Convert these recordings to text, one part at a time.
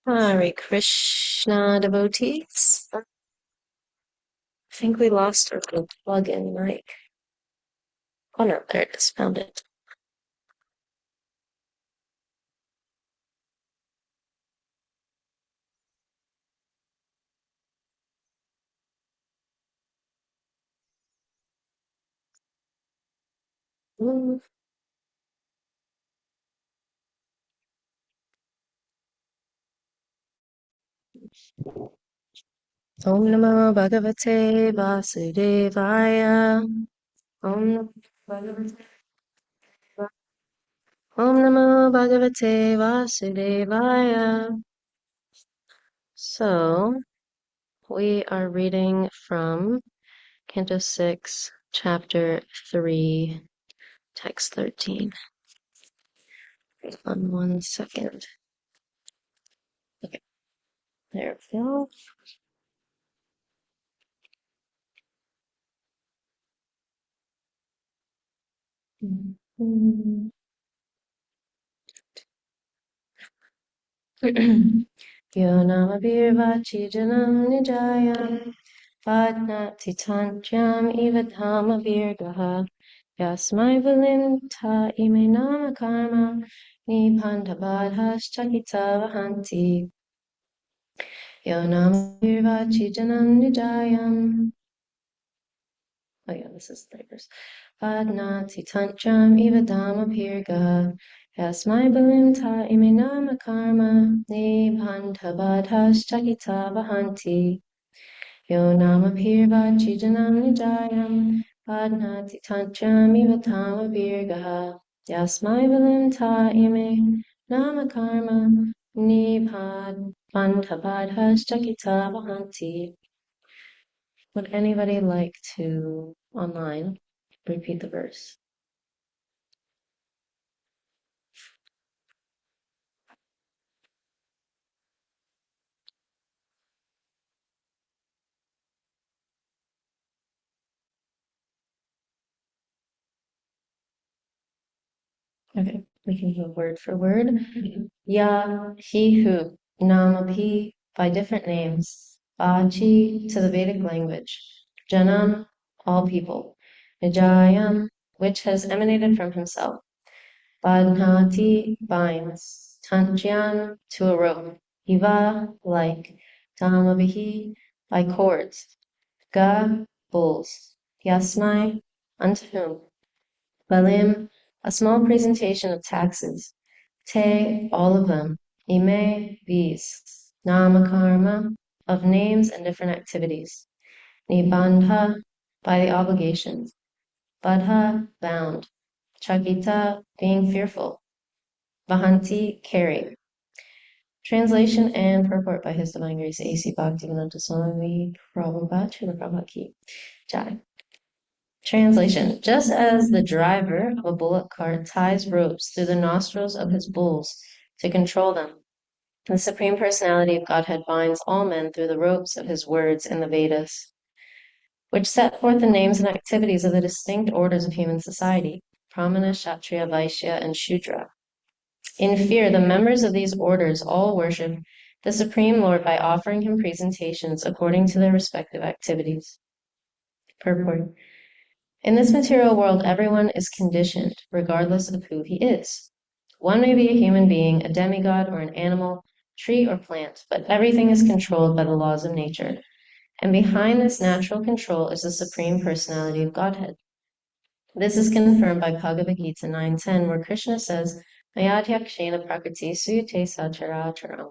Hare Krishna, devotees. I think we lost our good plug-in mic. Oh no, there it is. Found it. Om Namo Bhagavate Vasudevaya. Om Namo Bhagavate Vasudevaya. So, we are reading from Canto 6, Chapter 3, Text 13. Hold on 1 second. Okay, there we go. Yo nama virvachi janam nijayam padnati tantyam ivadhama virgaha yasmai valimta ime nama karma nipandabadhas chakita vahanti. Yo nama virvachi janam nijayam. Oh yeah, this is the verse. Padnati tancham ivadama pirga. Yasmai balimta iminama karma. Nibhanta badhas chakita vahanti. Yo nama pirva chijanam nijayam. Padnati tancham ivadama pirga. Yasmai balimta ime nama karma. Nibhanta badhas chakita vahanti. Would anybody like to, online, repeat the verse? Okay, we can go word for word. Ya, he who, Namapi, by different names, Achi, to the Vedic language, Janam, all people, Nijayam, which has emanated from himself, Badhnati, binds, Tanchyan, to a rope, Iva, like, Dhammavihi, by cords, Ga, bulls, Yasmai, unto whom, Balim, a small presentation of taxes, Te, all of them, Ime, these, Namakarma, of names and different activities, Nibandha, by the obligations, Badha, bound, Chakita, being fearful, Vahanti, carry. Translation and purport by His Divine Grace A.C. Bhaktivedanta Swami Prabhupada, Srila Prabhupada Ki Jai. Translation: just as the driver of a bullock cart ties ropes through the nostrils of his bulls to control them, the Supreme Personality of Godhead binds all men through the ropes of his words in the Vedas, which set forth the names and activities of the distinct orders of human society, Brahmana, Kshatriya, Vaishya, and Shudra. In fear, the members of these orders all worship the Supreme Lord by offering him presentations according to their respective activities. Purport. In this material world, everyone is conditioned, regardless of who he is. One may be a human being, a demigod, or an animal, tree, or plant, but everything is controlled by the laws of nature. And behind this natural control is the Supreme Personality of Godhead. This is confirmed by Bhagavad Gita 9:10, where Krishna says, Mayadhyakshena prakriti suyate sacharacharam.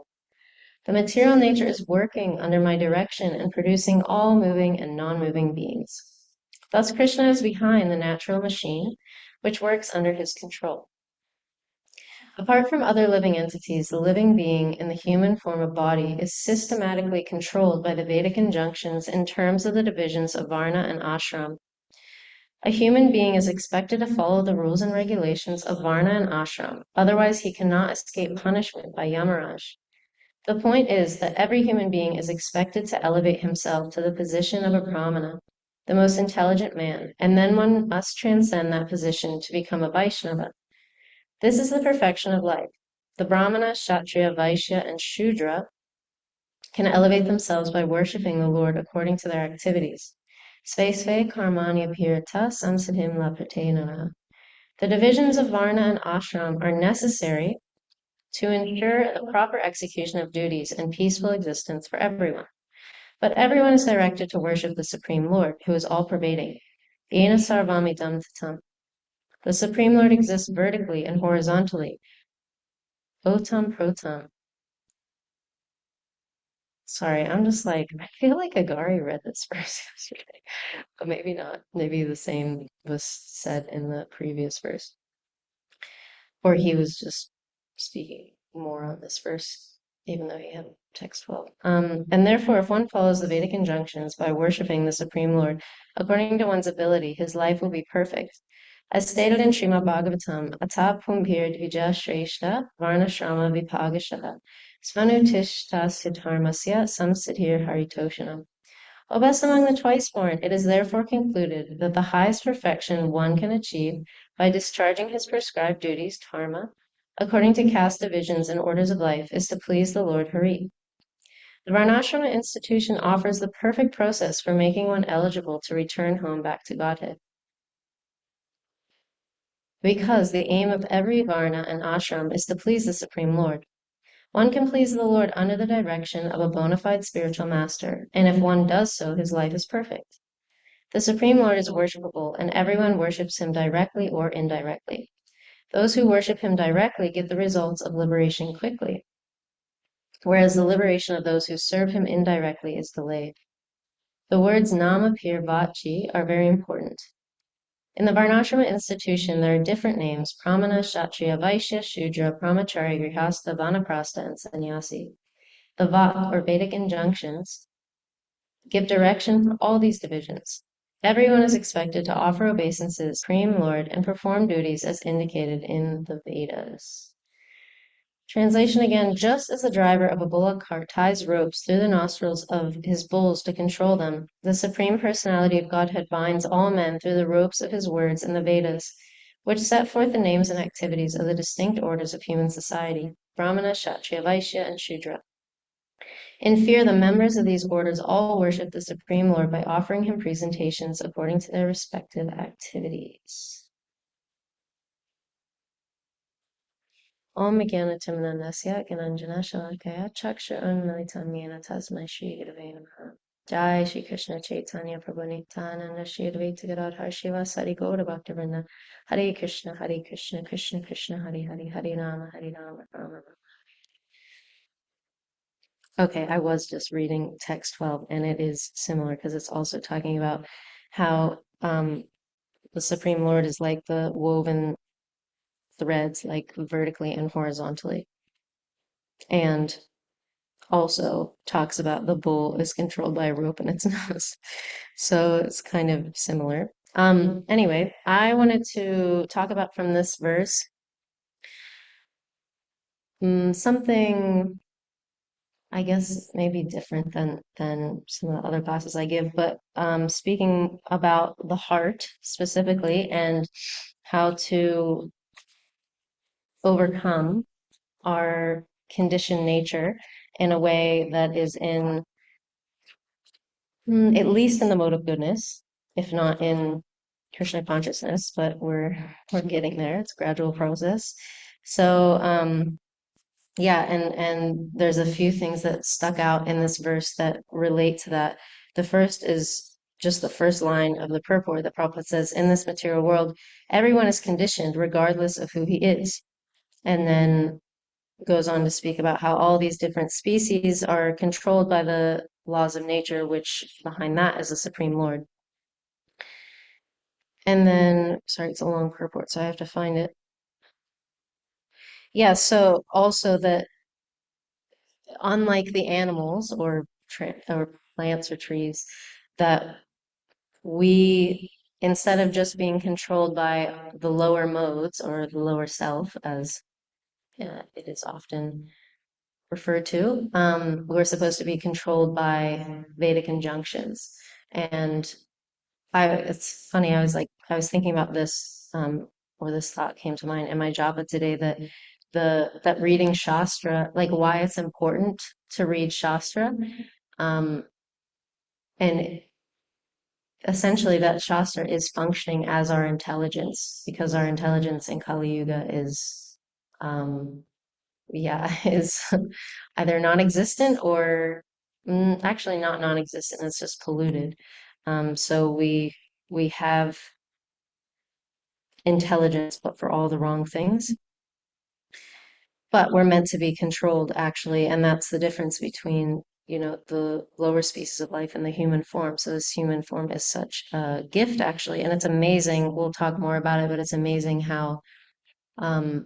The material nature is working under my direction and producing all moving and non-moving beings. Thus, Krishna is behind the natural machine, which works under his control. Apart from other living entities, the living being in the human form of body is systematically controlled by the Vedic injunctions in terms of the divisions of Varna and Ashram. A human being is expected to follow the rules and regulations of Varna and Ashram, otherwise he cannot escape punishment by Yamaraj. The point is that every human being is expected to elevate himself to the position of a Brahmana, the most intelligent man, and then one must transcend that position to become a Vaishnava. This is the perfection of life. The Brahmana, Kshatriya, Vaishya, and Shudra can elevate themselves by worshipping the Lord according to their activities. Sve sve karmani apirta samsiddhim lapratena. The divisions of Varna and Ashram are necessary to ensure the proper execution of duties and peaceful existence for everyone. But everyone is directed to worship the Supreme Lord, who is all-pervading. Yena sarvamidam tatam. The Supreme Lord exists vertically and horizontally. Otam protam. Sorry, I'm just like, I feel like Nagari read this verse yesterday, but maybe not. Maybe the same was said in the previous verse. Or he was just speaking more on this verse, even though he had text 12. And therefore, if one follows the Vedic injunctions by worshiping the Supreme Lord, according to one's ability, his life will be perfect. As stated in Srimad Bhagavatam, Ata Pumbhir Dvija Shreshta Varna Shrama Vipagashaha Svanutishta Siddharmasya Samsiddhir Haritoshanam. O best among the twice-born, it is therefore concluded that the highest perfection one can achieve by discharging his prescribed duties, dharma, according to caste divisions and orders of life, is to please the Lord Hari. The Varnashrama institution offers the perfect process for making one eligible to return home back to Godhead. Because the aim of every Varna and ashram is to please the Supreme Lord. One can please the Lord under the direction of a bona fide spiritual master, and if one does so, his life is perfect. The Supreme Lord is worshipable, and everyone worships him directly or indirectly. Those who worship him directly get the results of liberation quickly, whereas the liberation of those who serve him indirectly is delayed. The words Nama, Pir, Vachi are very important. In the Varnashrama institution, there are different names: Pramana, Kshatriya, Vaishya, Shudra, Brahmachari, Grihastha, Vanaprastha, and Sannyasi. The Vak, or Vedic injunctions, give direction for all these divisions. Everyone is expected to offer obeisances to the Supreme Lord and perform duties as indicated in the Vedas. Translation again: just as the driver of a bullock cart ties ropes through the nostrils of his bulls to control them, the Supreme Personality of Godhead binds all men through the ropes of his words in the Vedas, which set forth the names and activities of the distinct orders of human society: Brahmana, Kshatriya, Vaishya, and Shudra. In fear, the members of these orders all worship the Supreme Lord by offering him presentations according to their respective activities. Om Jnana-timirandasya Gyananjana Shalakaya Chaksha Unmilitam Yena Tasmai Shri Gurave Namaha. Jai Shri Krishna Chaitanya Prabhu Nityananda Shri Advaita Gadadhar Srivasadi Gaura Bhaktivinoda. Hare Krishna, Krishna Krishna, Hare Hare, Hare Rama, Rama Rama. Okay, I was just reading text 12, and it is similar because it's also talking about how the Supreme Lord is like the woven threads, like vertically and horizontally. And also talks about the bull is controlled by a rope in its nose. So it's kind of similar. Anyway, I wanted to talk about from this verse something, I guess, maybe different than some of the other classes I give, but speaking about the heart specifically and how to overcome our conditioned nature in a way that is in at least in the mode of goodness, if not in Krishna consciousness, but we're getting there. It's a gradual process. So yeah, and there's a few things that stuck out in this verse that relate to that. The first is just the first line of the purport that Prabhupada says, in this material world, everyone is conditioned regardless of who he is. And then goes on to speak about how all these different species are controlled by the laws of nature, which behind that is the Supreme Lord. And then, sorry, it's a long purport, so I have to find it. Yeah, so also that unlike the animals or plants or trees, that we, instead of just being controlled by the lower modes or the lower self, as it is often referred to, we're supposed to be controlled by Vedic injunctions. And it's funny, I was thinking about this, or this thought came to mind in my japa today, that that reading Shastra, like why it's important to read Shastra, and essentially that Shastra is functioning as our intelligence, because our intelligence in Kali Yuga is, is either non-existent or actually not non-existent, it's just polluted. So we have intelligence, but for all the wrong things. But we're meant to be controlled, actually, and that's the difference between, the lower species of life and the human form. So this human form is such a gift, actually, and it's amazing. We'll talk more about it, but it's amazing how it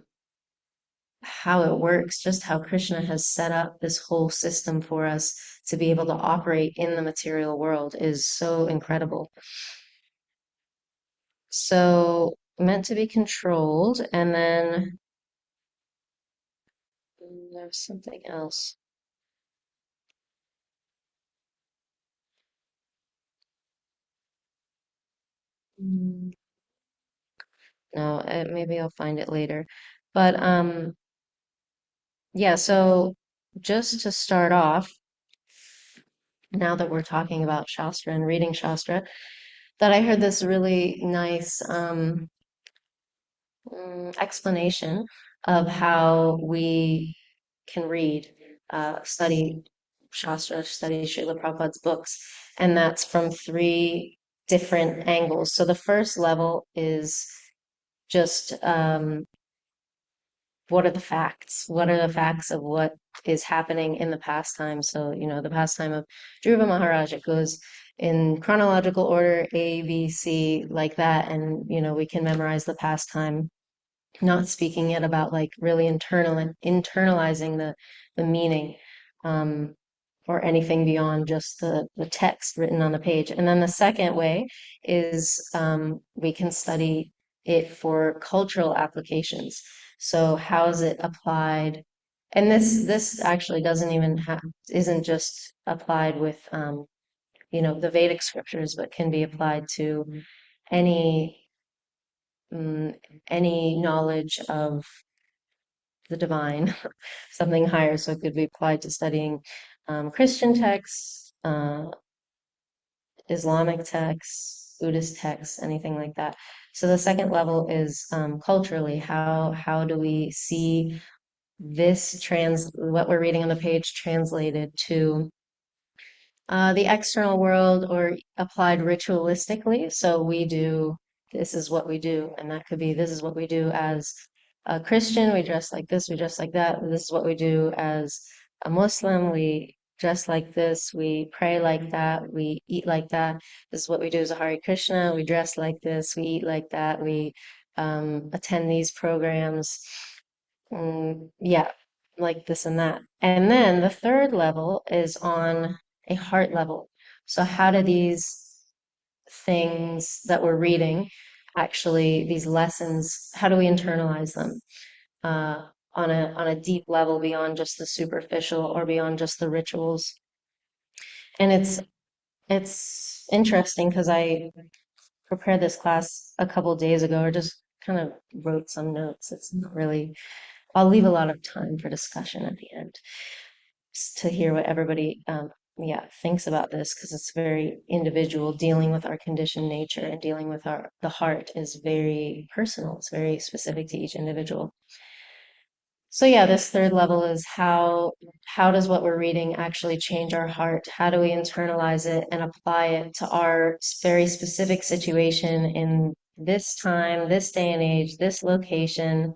works, just how Krishna has set up this whole system for us to be able to operate in the material world is so incredible. So meant to be controlled, and then there's something else. No, maybe I'll find it later. But yeah, so just to start off, now that we're talking about Shastra and reading Shastra, that I heard this really nice explanation of how we can read, study Shastra, study Srila Prabhupada's books, and that's from three different angles. So the first level is just what are the facts? What are the facts of what is happening in the pastime? So, the pastime of Dhruva Maharaj, it goes in chronological order, A, B, C, like that. And, we can memorize the pastime, not speaking it about like really internalizing the meaning. Or anything beyond just the text written on the page. And then the second way is we can study it for cultural applications. So how is it applied? And this actually isn't just applied with the Vedic scriptures, but can be applied to any mm, any knowledge of the divine, something higher. So it could be applied to studying Christian texts, Islamic texts, Buddhist texts, anything like that. So the second level is culturally, how do we see what we're reading on the page translated to the external world or applied ritualistically. So this is what we do, and that could be, this is what we do as a Christian, we dress like this, we dress like that. This is what we do as a Muslim, we dress like this, we pray like that, we eat like that. This is what we do as a Hare Krishna, we dress like this, we eat like that, we attend these programs. Yeah, like this and that. And then the third level is on a heart level. So how do these things that we're reading, actually, these lessons, how do we internalize them on a deep level beyond just the superficial or beyond just the rituals? And it's interesting because I prepared this class a couple days ago, or just kind of wrote some notes. It's not really, I'll leave a lot of time for discussion at the end to hear what everybody thinks about this, because it's very individual. Dealing with our conditioned nature and dealing with the heart is very personal. It's very specific to each individual. So yeah, this third level is how does what we're reading actually change our heart? How do we internalize it and apply it to our very specific situation in this time, this day and age, this location,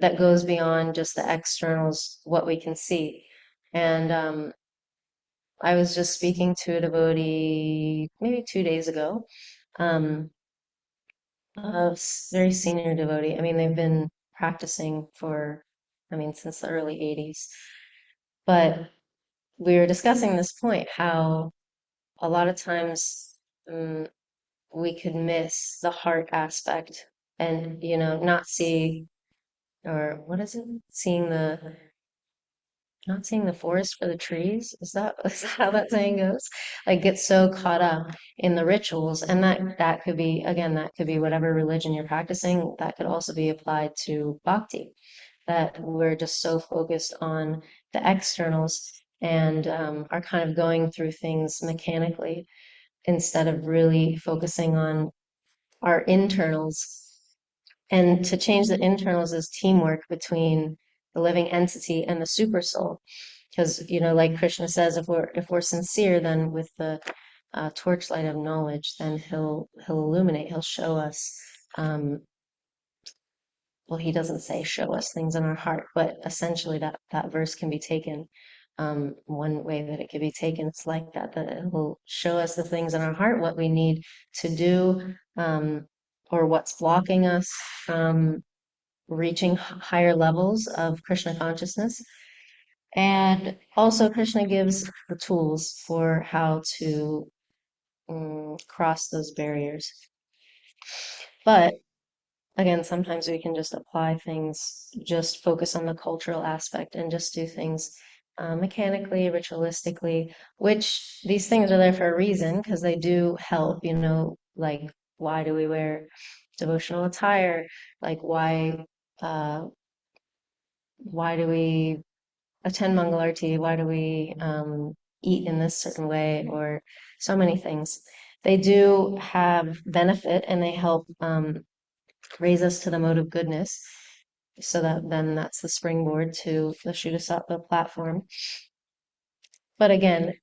that goes beyond just the externals, what we can see. And I was just speaking to a devotee maybe 2 days ago, um, very senior devotee. I mean, they've been practicing since the early 80s. But we were discussing this point, how a lot of times um, we could miss the heart aspect and, not see, or what is it? Not seeing the forest for the trees. Is that how that saying goes? Like, get so caught up in the rituals, and that could be, again, that could be whatever religion you're practicing. That could also be applied to bhakti. That we're just so focused on the externals and are kind of going through things mechanically instead of really focusing on our internals. And to change the internals is teamwork between the living entity and the super soul. Because, like Krishna says, if we're sincere, then with the torchlight of knowledge, then he'll illuminate, he'll show us. Well, he doesn't say show us things in our heart, but essentially that verse can be taken. One way that it can be taken, it's like that it will show us the things in our heart, what we need to do, or what's blocking us from reaching higher levels of Krishna consciousness. And also, Krishna gives the tools for how to cross those barriers. But again, sometimes we can just apply things, just focus on the cultural aspect and just do things mechanically, ritualistically, which these things are there for a reason, because they do help, like, why do we wear devotional attire? Like, why do we attend Mangalarti? Why do we eat in this certain way? Or so many things. They do have benefit, and they help raise us to the mode of goodness. So then that's the springboard to the Shuddhasattva platform. But again,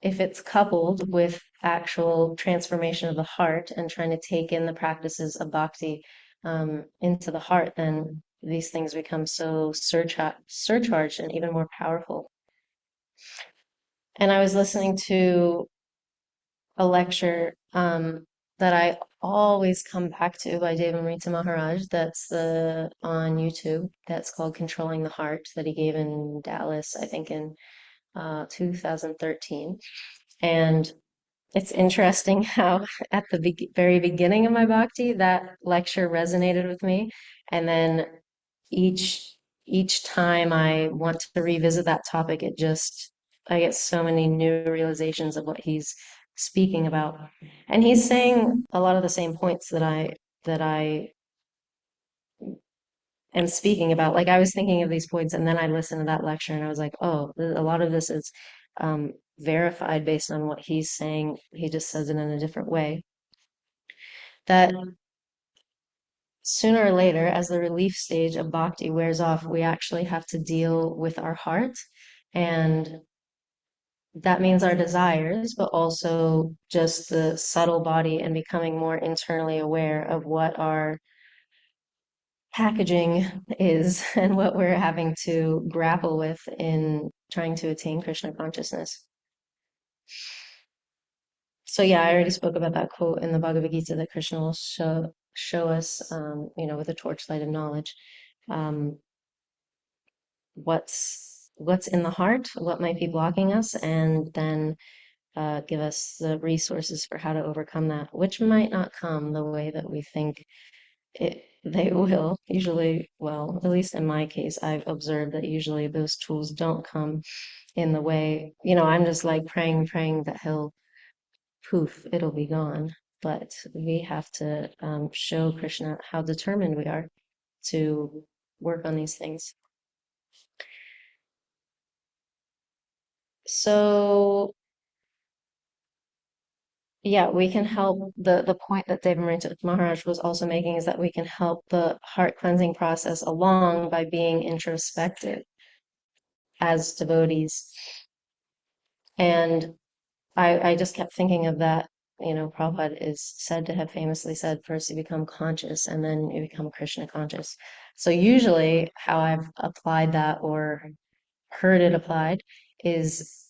if it's coupled with actual transformation of the heart and trying to take in the practices of bhakti into the heart, then these things become so surcharged and even more powerful. And I was listening to a lecture that I always come back to by Devamrita Maharaj. That's on YouTube. That's called Controlling the Heart, that he gave in Dallas, I think in 2013. And it's interesting how at the very beginning of my bhakti, that lecture resonated with me. And then each each time I want to revisit that topic, I get so many new realizations of what he's speaking about. And he's saying a lot of the same points that I am speaking about. Like I was thinking of these points and then I listened to that lecture and I was like, oh, a lot of this is verified based on what he's saying. He just says it in a different way. That sooner or later, as the relief stage of bhakti wears off, we actually have to deal with our heart. And that means our desires, but also just the subtle body and becoming more internally aware of what our packaging is and what we're having to grapple with in trying to attain Krishna consciousness. So yeah, I already spoke about that quote in the Bhagavad Gita that Krishna will show us, with a torchlight of knowledge, um, what's in the heart, what might be blocking us, and then give us the resources for how to overcome that, which might not come the way that we think they will. Usually, well, at least in my case, I've observed that usually those tools don't come in the way, I'm just like praying that he'll poof, it'll be gone. But we have to show Krishna how determined we are to work on these things. So yeah, we can help. The point that Devamarita Maharaj was also making is that we can help the heart cleansing process along by being introspective as devotees. And I just kept thinking of that. Prabhupada is said to have famously said, first you become conscious and then you become Krishna conscious. So usually how I've applied that or heard it applied is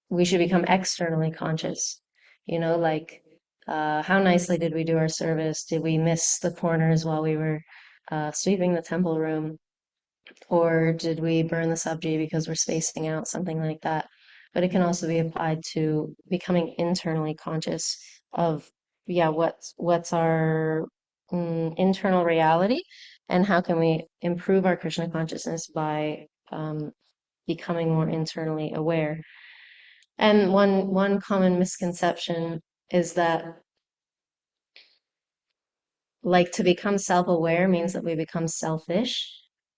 we should become externally conscious. Like how nicely did we do our service? Did we miss the corners while we were sweeping the temple room? Or did we burn the sabji because we're spacing out, something like that? But it can also be applied to becoming internally conscious of, yeah, what's our internal reality, and how can we improve our Krishna consciousness by becoming more internally aware. And one common misconception is that, like, to become self-aware means that we become selfish,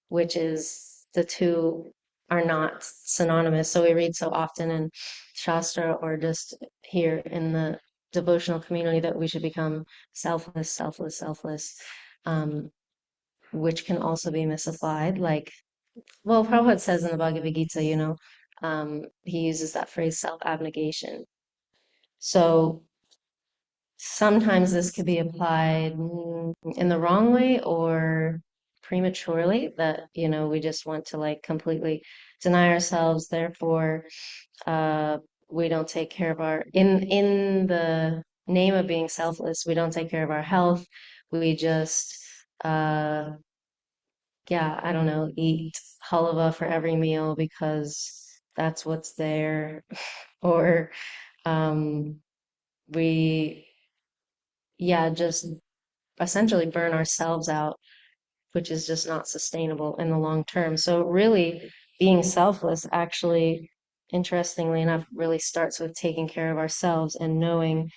which is the two are not synonymous. So we read so often in Shastra or just here in the devotional community that we should become selfless, selfless, selfless, um, which can also be misapplied. Like, well, Prabhupada says in the Bhagavad Gita, he uses that phrase self-abnegation. So sometimes this could be applied in the wrong way or prematurely, that we just want to like completely deny ourselves, therefore uh we don't take care of our in the name of being selfless, we don't take care of our health. We just uh yeah, I don't know, eat halava for every meal because that's what's there. Or um we yeah, just essentially burn ourselves out, which is just not sustainable in the long term. So really being selfless actually, interestingly enough, really starts with taking care of ourselves and knowing,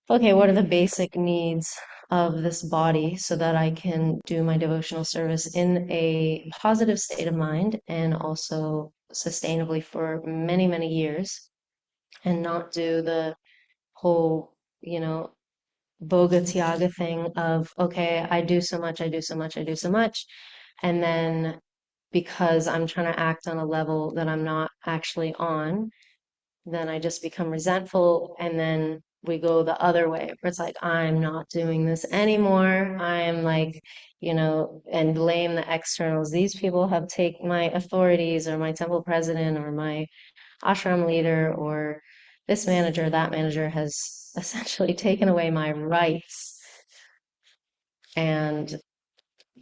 okay, what are the basic needs of this body so that I can do my devotional service in a positive state of mind and also sustainably for many, many years, and not do the whole, Boga Tiaga thing of, okay, I do so much, I do so much, I do so much. And then because I'm trying to act on a level that I'm not actually on, then I just become resentful, and then we go the other way, where it's like, I'm not doing this anymore. I'm like, and blame the externals. These people have taken my authorities, or my temple president, or my ashram leader, or this manager, that manager has essentially taken away my rights. And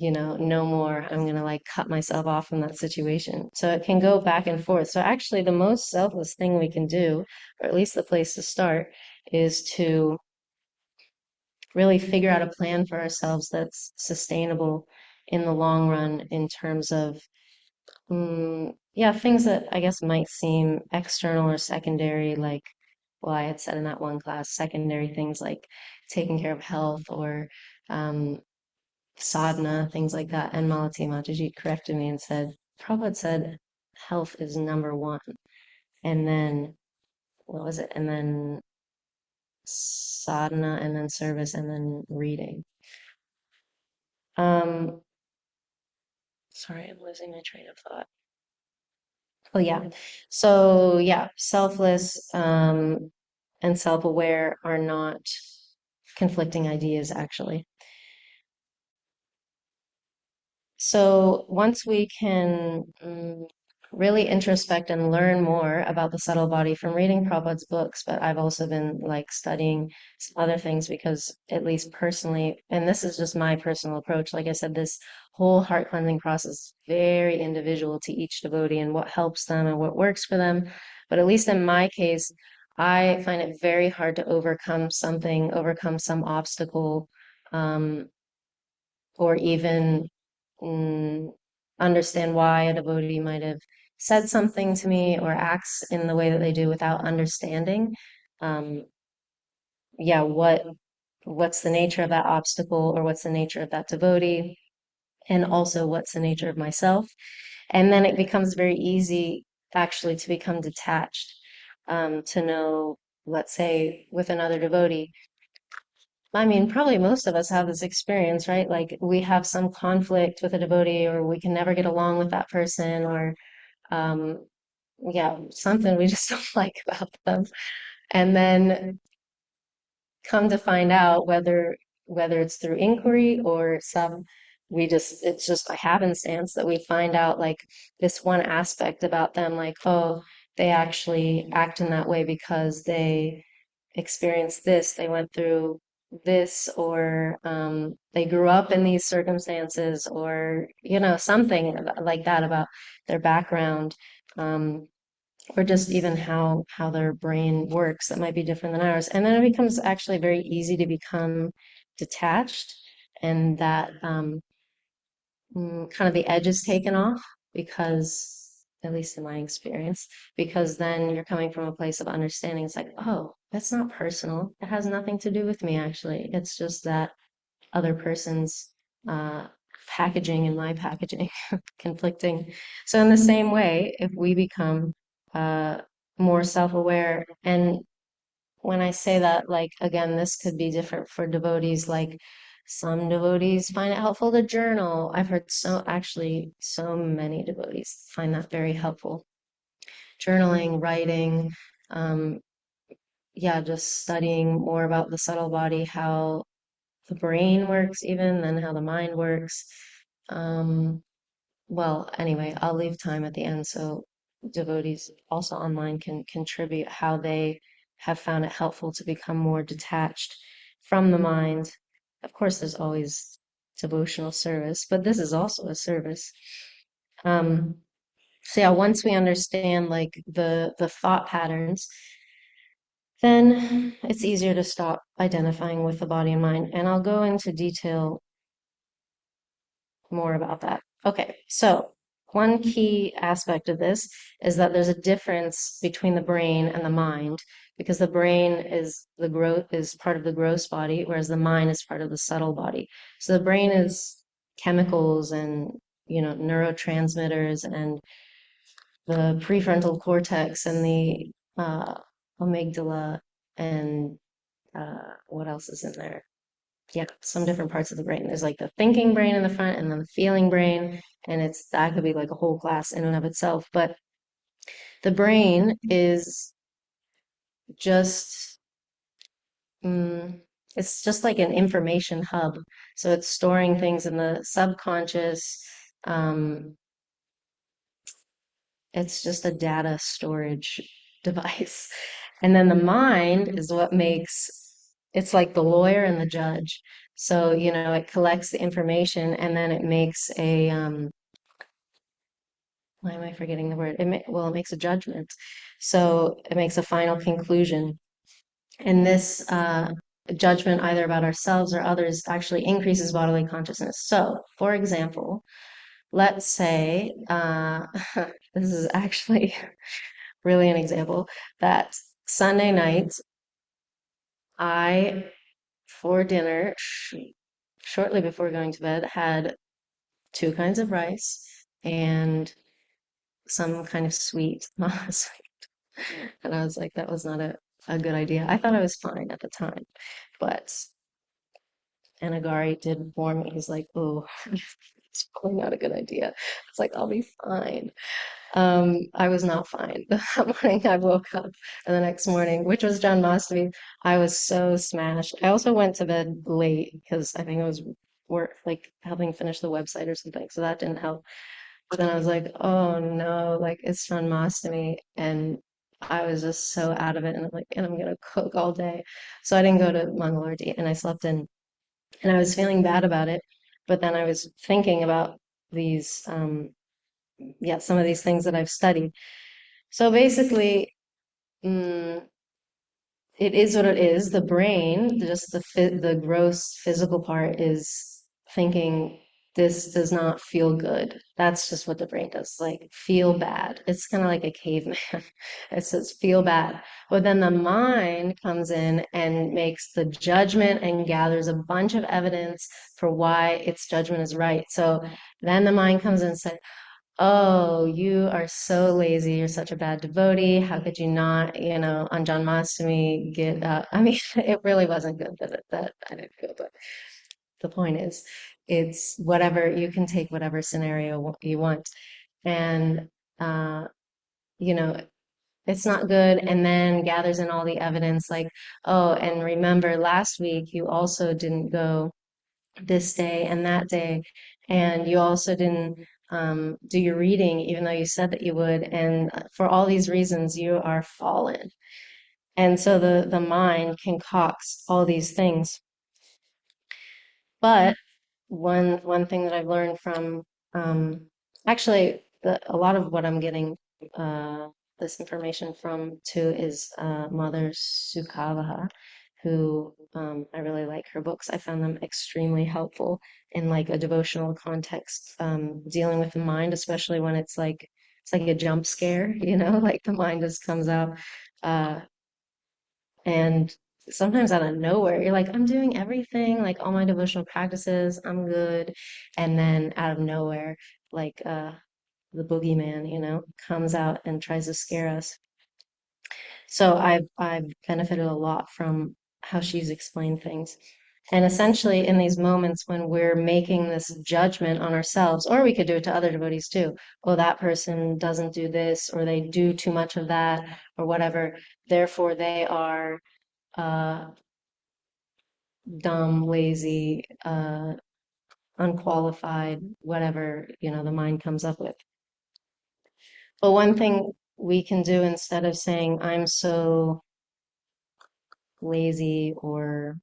no more. I'm gonna like cut myself off from that situation. So it can go back and forth. So actually, the most selfless thing we can do, or at least the place to start, is to really figure out a plan for ourselves that's sustainable in the long run in terms of, yeah, things that I guess might seem external or secondary, like, well, I had said in that one class, secondary things like taking care of health, or um, sadhana, things like that. And Malati Mataji corrected me and said, Prabhupada said health is number one. And then, what was it? And then sadhana, and then service, and then reading. Um, Sorry, I'm losing my train of thought. Oh, yeah. So, yeah, selfless and self-aware are not conflicting ideas, actually. So once we can really introspect and learn more about the subtle body from reading Prabhupada's books, but I've also been like studying some other things because, at least personally, and this is just my personal approach, like I said, this whole heart cleansing process is very individual to each devotee and what helps them and what works for them. But at least in my case, I find it very hard to overcome some obstacle, um, or even mm, understand why a devotee might have said something to me or acts in the way that they do without understanding, um, yeah, what's the nature of that obstacle, or what's the nature of that devotee, and also what's the nature of myself. And then it becomes very easy actually to become detached, to know, let's say, with another devotee. I mean, probably most of us have this experience, right? Like we have some conflict with a devotee, or we can never get along with that person, or um, yeah, something we just don't like about them. And then come to find out, whether it's through inquiry or it's just a happenstance that we find out like this one aspect about them, like, oh, they actually act in that way because they experienced this, they went through this, or they grew up in these circumstances, or something like that about their background, um, or just even how their brain works that might be different than ours. And then it becomes actually very easy to become detached, and that kind of the edge is taken off, because, at least in my experience, because then you're coming from a place of understanding. It's like, oh, that's not personal. It has nothing to do with me, actually. It's just that other person's uh, packaging and my packaging conflicting. So, in the same way, if we become uh, more self-aware, and when I say that, like, again, this could be different for devotees. Like, some devotees find it helpful to journal. I've heard so many devotees find that very helpful. Journaling, writing, um, yeah, just studying more about the subtle body, how the brain works, even, than how the mind works. Um, well, anyway, I'll leave time at the end so devotees also online can contribute how they have found it helpful to become more detached from the mind. Of course, there's always devotional service, but this is also a service. Um, so yeah, once we understand like the thought patterns, then it's easier to stop identifying with the body and mind. And I'll go into detail more about that. Okay, so one key aspect of this is that there's a difference between the brain and the mind, because the brain is part of the gross body, whereas the mind is part of the subtle body. So the brain is chemicals and neurotransmitters, and the prefrontal cortex, and the amygdala, and what else is in there? Yeah, some different parts of the brain. There's like the thinking brain in the front, and then the feeling brain, and that could be like a whole class in and of itself. But the brain is just mm, it's just like an information hub. So it's storing things in the subconscious. Um, it's just a data storage device. And then the mind is what makes it's like the lawyer and the judge. So, it collects the information and then it makes why am I forgetting the word? It makes a judgment. So it makes a final conclusion. And this judgment, either about ourselves or others, actually increases bodily consciousness. So, for example, let's say, this is actually really an example, that Sunday night, I, for dinner, shortly before going to bed, had two kinds of rice and some kind of sweet. And I was like, that was not a good idea. I thought I was fine at the time, but Nagari did warn me. He's like, oh, it's probably not a good idea. It's like, I'll be fine. I was not fine. That morning I woke up, and the next morning, which was John Mastovy, I was so smashed. I also went to bed late because I think I was work like helping finish the website or something, so that didn't help. But then I was like, oh no, like it's John Mastovy, and I was just so out of it, and I'm like, and I'm gonna cook all day. So I didn't go to Mangalarti, and I slept in, and I was feeling bad about it. But then I was thinking about these, yeah, some of these things that I've studied. So basically, mm, it is what it is. The brain, just the gross physical part, is thinking this does not feel good. That's just what the brain does, like feel bad. It's kind of like a caveman. It says feel bad. But then the mind comes in and makes the judgment and gathers a bunch of evidence for why its judgment is right. So then the mind comes in and says, oh, you are so lazy. You're such a bad devotee. How could you not, on Janmashtami get up? I mean, it really wasn't good that I didn't feel, but the point is, it's whatever, you can take whatever scenario you want. And, uh, you know, it's not good. And then gathers in all the evidence like, oh, and remember last week you also didn't go this day and that day. And you also didn't do your reading, even though you said that you would. And for all these reasons, you are fallen. And so the mind concocts all these things. But one thing that I've learned from actually a lot of what I'm getting this information from too is Mother Sukavaha, who I really like her books. I found them extremely helpful in like a devotional context, dealing with the mind, especially when it's like a jump scare, like the mind just comes out. Uh, and sometimes out of nowhere, you're like, I'm doing everything, like all my devotional practices, I'm good. And then out of nowhere, like the boogeyman, comes out and tries to scare us. So I've benefited a lot from how she's explained things. And essentially, in these moments when we're making this judgment on ourselves, or we could do it to other devotees too, oh, that person doesn't do this, or they do too much of that, or whatever, therefore they are uh, dumb, lazy, unqualified, whatever, the mind comes up with. But one thing we can do instead of saying, I'm so lazy or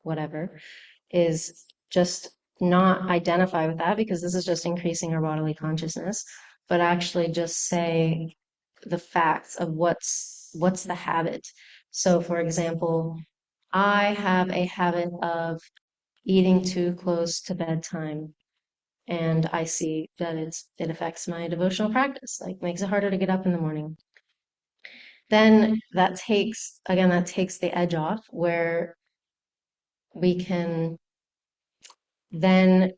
whatever, is just not identify with that because this is just increasing our bodily consciousness, but actually just say the facts of what's the habit. So for example, I have a habit of eating too close to bedtime. And I see that it affects my devotional practice, like makes it harder to get up in the morning. Then that takes the edge off where we can then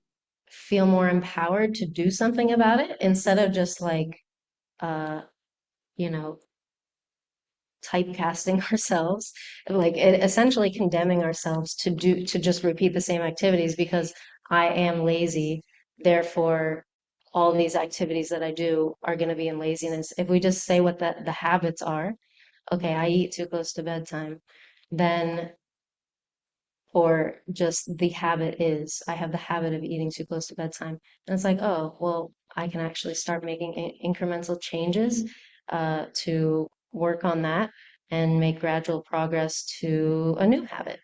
feel more empowered to do something about it instead of just like, uh, you know, typecasting ourselves, like essentially condemning ourselves to just repeat the same activities because I am lazy. Therefore, all these activities that I do are going to be in laziness. If we just say what the habits are, okay, I eat too close to bedtime, then, or just the habit is, I have the habit of eating too close to bedtime. And it's like, oh, well, I can actually start making incremental changes to work on that and make gradual progress to a new habit.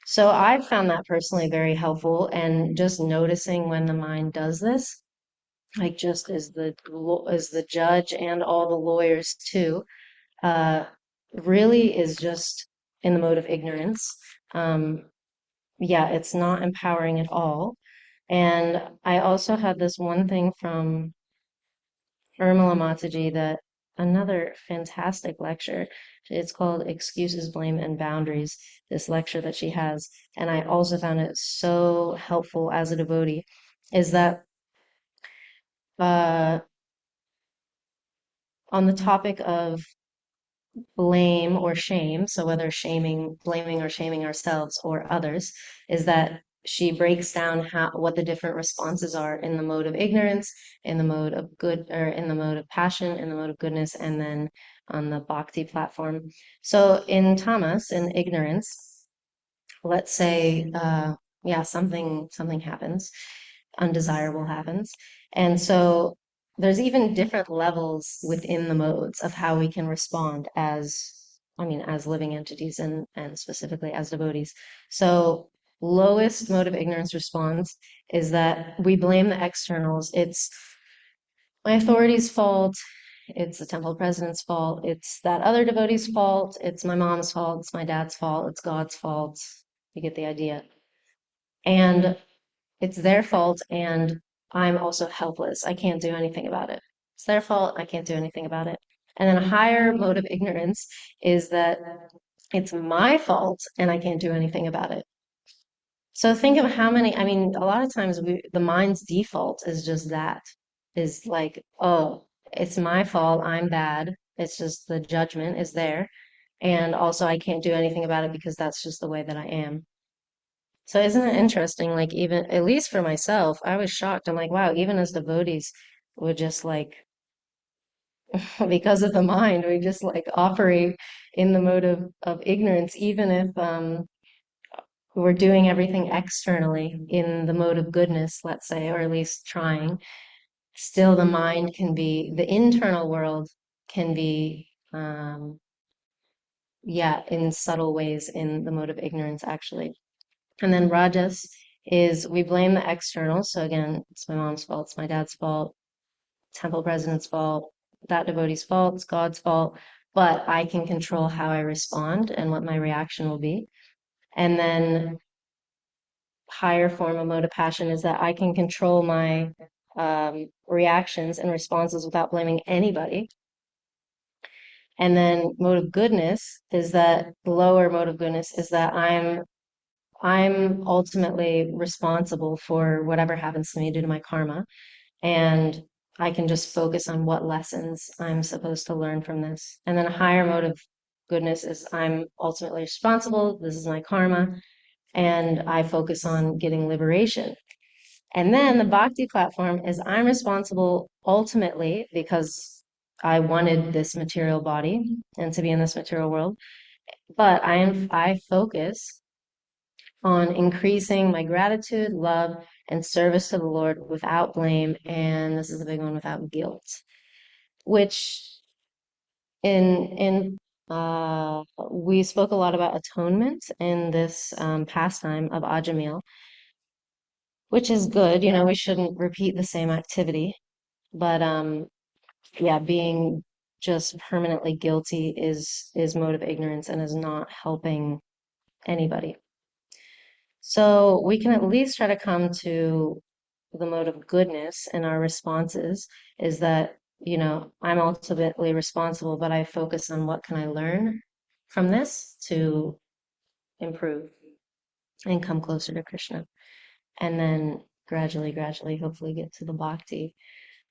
So I found that personally very helpful, and just noticing when the mind does this, like just as the judge and all the lawyers too, uh, really is just in the mode of ignorance. Um, yeah, it's not empowering at all. And I also had this one thing from Urmila Mataji, that another fantastic lecture. It's called Excuses, Blame, and Boundaries, this lecture that she has. And I also found it so helpful as a devotee, is that uh, on the topic of blame or shame, so whether blaming or shaming ourselves or others, is that she breaks down what the different responses are in the mode of ignorance, in the mode of good, or in the mode of passion, in the mode of goodness, and then on the bhakti platform. So in tamas, in ignorance, let's say, yeah, something happens, undesirable happens, and so there's even different levels within the modes of how we can respond as, I mean, as living entities, and specifically as devotees. So lowest mode of ignorance response is that we blame the externals. It's my authority's fault. It's the temple president's fault. It's that other devotee's fault. It's my mom's fault. It's my dad's fault. It's God's fault. You get the idea. And it's their fault, and I'm also helpless. I can't do anything about it. It's their fault. I can't do anything about it. And then a higher mode of ignorance is that it's my fault and I can't do anything about it. So think of how many, I mean, a lot of times the mind's default is just that, is like, oh, it's my fault, I'm bad. It's just the judgment is there. And also I can't do anything about it because that's just the way that I am. So isn't it interesting? Like even, at least for myself, I was shocked. I'm like, wow, even as devotees, would just like, because of the mind, we just like operate in the mode of ignorance, even if we're doing everything externally in the mode of goodness, let's say, or at least trying, still the mind can be, the internal world can be, yeah, in subtle ways in the mode of ignorance, actually. And then rajas is we blame the external. So again, it's my mom's fault, it's my dad's fault, temple president's fault, that devotee's fault, it's God's fault, but I can control how I respond and what my reaction will be. And then higher form of mode of passion is that I can control my reactions and responses without blaming anybody. And then mode of goodness is that the lower mode of goodness is that I'm ultimately responsible for whatever happens to me due to my karma, and I can just focus on what lessons I'm supposed to learn from this. And then a higher mode of goodness is I'm ultimately responsible. This is my karma, and I focus on getting liberation. And then the bhakti platform is I'm responsible ultimately because I wanted this material body and to be in this material world, but I focus on increasing my gratitude, love, and service to the Lord without blame, and this is a big one, without guilt, which in we spoke a lot about atonement in this pastime of Ajamil, which is good. You know, we shouldn't repeat the same activity, but yeah, being just permanently guilty is mode of ignorance and is not helping anybody. So we can at least try to come to the mode of goodness in our responses, is that, you know, I'm ultimately responsible, but I focus on what can I learn from this to improve and come closer to Krishna. And then gradually, hopefully get to the bhakti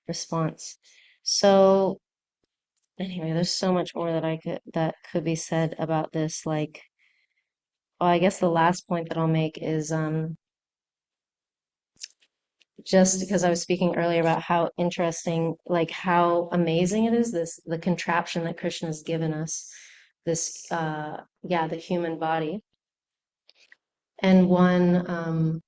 response. So anyway, there's so much more that could be said about this. Like, well, I guess the last point that I'll make is just because I was speaking earlier about how interesting, like how amazing it is, this the contraption that Krishna has given us this the human body. And one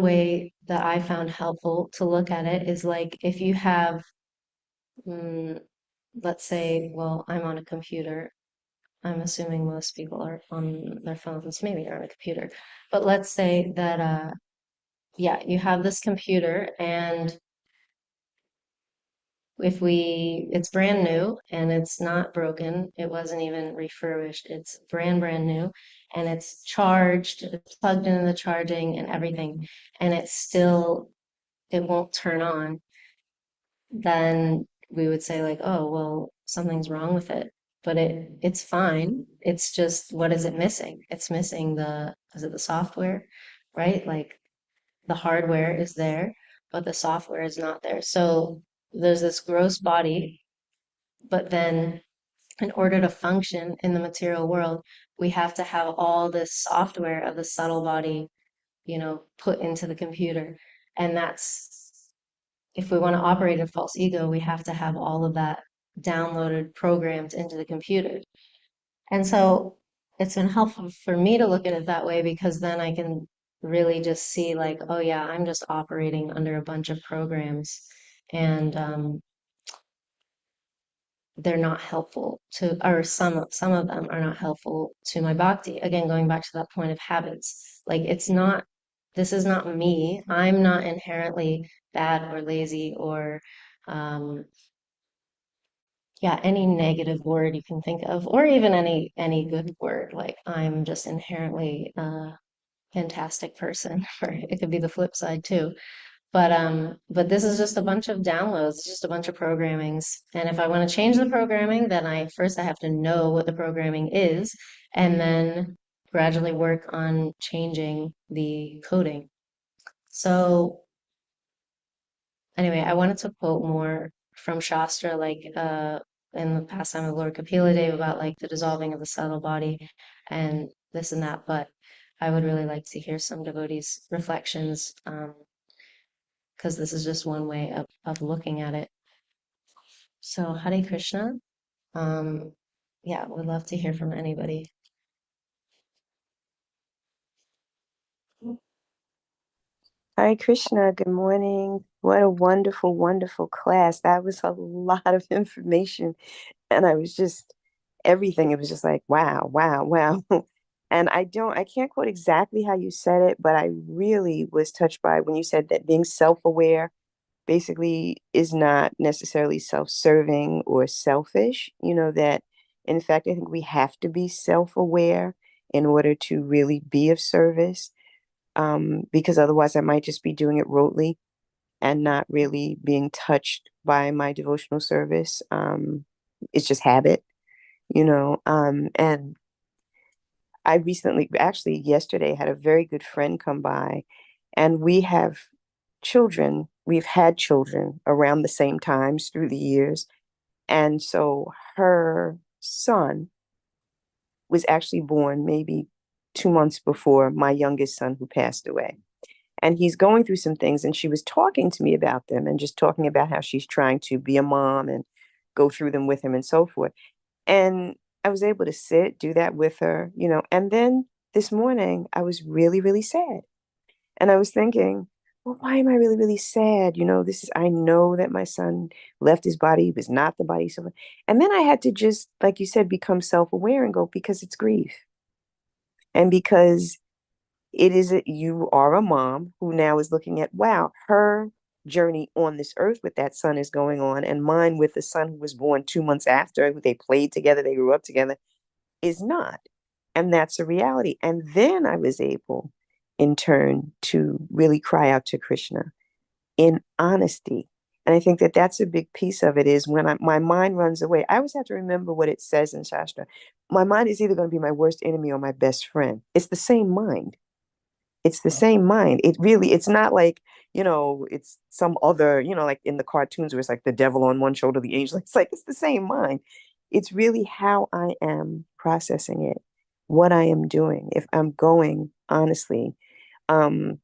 way that I found helpful to look at it is like if you have, let's say, well, I'm on a computer. I'm assuming most people are on their phones, maybe they're on a computer. But let's say that, you have this computer, and it's brand new and it's not broken, it wasn't even refurbished, it's brand new, and it's charged, it's plugged into the charging and everything, and it won't turn on, then we would say like, oh, well, something's wrong with it. But it's fine. It's just, what is it missing? It's missing is it the software, right? Like the hardware is there, but the software is not there. So there's this gross body, but then in order to function in the material world, we have to have all this software of the subtle body, put into the computer. And if we want to operate a false ego, we have to have all of that downloaded, programmed into the computer. And so it's been helpful for me to look at it that way, because then I can really just see like, oh yeah, I'm just operating under a bunch of programs, and they're not helpful or some of them are not helpful to my bhakti. Again, going back to that point of habits, like this is not me. I'm not inherently bad or lazy or um, any negative word you can think of, or even any good word. Like I'm just inherently a fantastic person, or it could be the flip side too. But this is just a bunch of downloads, just a bunch of programmings. And if I want to change the programming, then I have to know what the programming is, and then gradually work on changing the coding. So anyway, I wanted to quote more from Shastra, like in the pastime of Lord Kapila Dev, about like the dissolving of the subtle body and this and that. But I would really like to hear some devotees' reflections, because this is just one way of looking at it. So Hare Krishna. Would love to hear from anybody. Hare Krishna, good morning. What a wonderful, wonderful class. That was a lot of information. And I was just, everything, it was just like, wow, wow, wow. And I can't quote exactly how you said it, but I really was touched by when you said that being self-aware basically is not necessarily self-serving or selfish. That in fact, I think we have to be self-aware in order to really be of service, because otherwise I might just be doing it rotely and not really being touched by my devotional service. It's just habit. And I recently, actually yesterday, had a very good friend come by, and we have children. We've had children around the same times through the years. And so her son was actually born maybe 2 months before my youngest son, who passed away. And he's going through some things, and she was talking to me about them and just talking about how she's trying to be a mom and go through them with him and so forth. And I was able to do that with her. And then this morning I was really, really sad. And I was thinking, well, why am I really, really sad? I know that my son left his body, he was not the body. So, and then I had to just, like you said, become self-aware and go, because it's grief. And because you are a mom who now is looking at, wow, her journey on this earth with that son is going on, and mine with the son who was born 2 months after, who they played together, they grew up together, is not. And that's a reality. And then I was able, in turn, to really cry out to Krishna in honesty. And I think that that's a big piece of it, is when my mind runs away. I always have to remember what it says in Shastra. My mind is either going to be my worst enemy or my best friend. It's the same mind. It's the same mind. It's not like, it's some other, like in the cartoons where it's like the devil on one shoulder, the angel. It's the same mind. It's really how I am processing it, what I am doing. If I'm going honestly, um,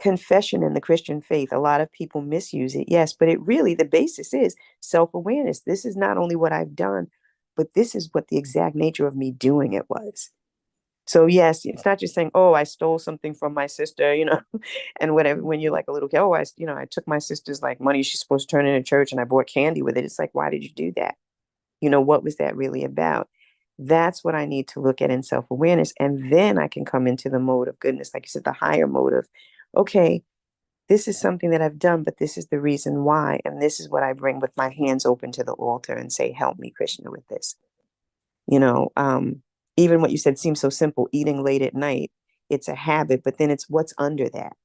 confession in the Christian faith. A lot of people misuse it, yes, but it really, the basis is self-awareness. This is not only what I've done, but this is what the exact nature of me doing it was. So yes, it's not just saying, oh, I stole something from my sister, and whatever. When you're like a little kid, oh, I took my sister's like money she's supposed to turn into church and I bought candy with it. It's like, why did you do that? What was that really about? That's what I need to look at in self-awareness. And then I can come into the mode of goodness, like you said, the higher mode of, okay, this is something that I've done, but this is the reason why. And this is what I bring with my hands open to the altar and say, help me, Krishna, with this. You know, even what you said seems so simple, eating late at night, it's a habit, but then it's what's under that.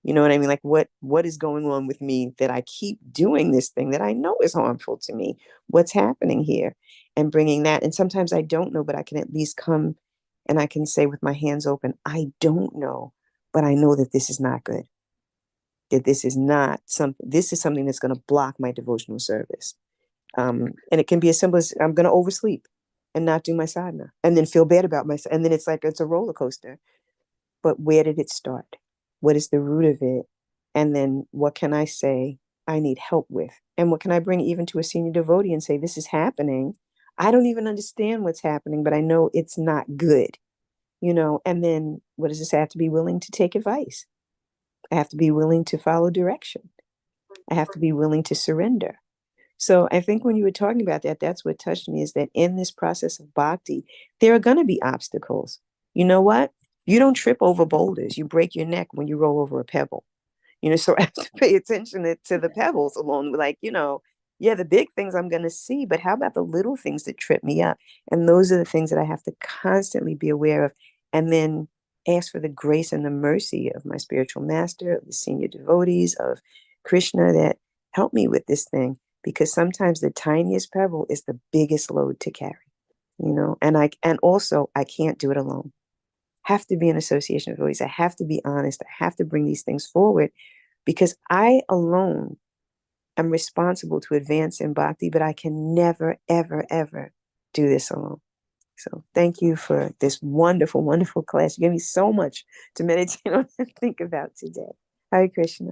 You know what I mean? Like what is going on with me that I keep doing this thing that I know is harmful to me? What's happening here? And bringing that. And sometimes I don't know, but I can at least come and I can say with my hands open, I don't know, but I know that this is not good. That this is not something, this is something that's going to block my devotional service. And it can be as simple as I'm going to oversleep and not do my sadhana and then feel bad about myself. And then it's like, it's a roller coaster. But where did it start? What is the root of it? And then what can I say I need help with? And what can I bring even to a senior devotee and say, this is happening. I don't even understand what's happening, but I know it's not good, and then what does this have to be willing to take advice? I have to be willing to follow direction. I have to be willing to surrender. So I think when you were talking about that, that's what touched me, is that in this process of bhakti, there are going to be obstacles. You know what? You don't trip over boulders. You break your neck when you roll over a pebble. So I have to pay attention to the pebbles along, like, yeah, the big things I'm going to see, but how about the little things that trip me up? And those are the things that I have to constantly be aware of, and then ask for the grace and the mercy of my spiritual master, of the senior devotees, of Krishna, that help me with this thing, because sometimes the tiniest pebble is the biggest load to carry, and also I can't do it alone. Have to be in association with devotees. I have to be honest. I have to bring these things forward, because I alone am responsible to advance in bhakti, but I can never, ever, ever do this alone. So thank you for this wonderful, wonderful class. You gave me so much to meditate on and think about today. Hare Krishna.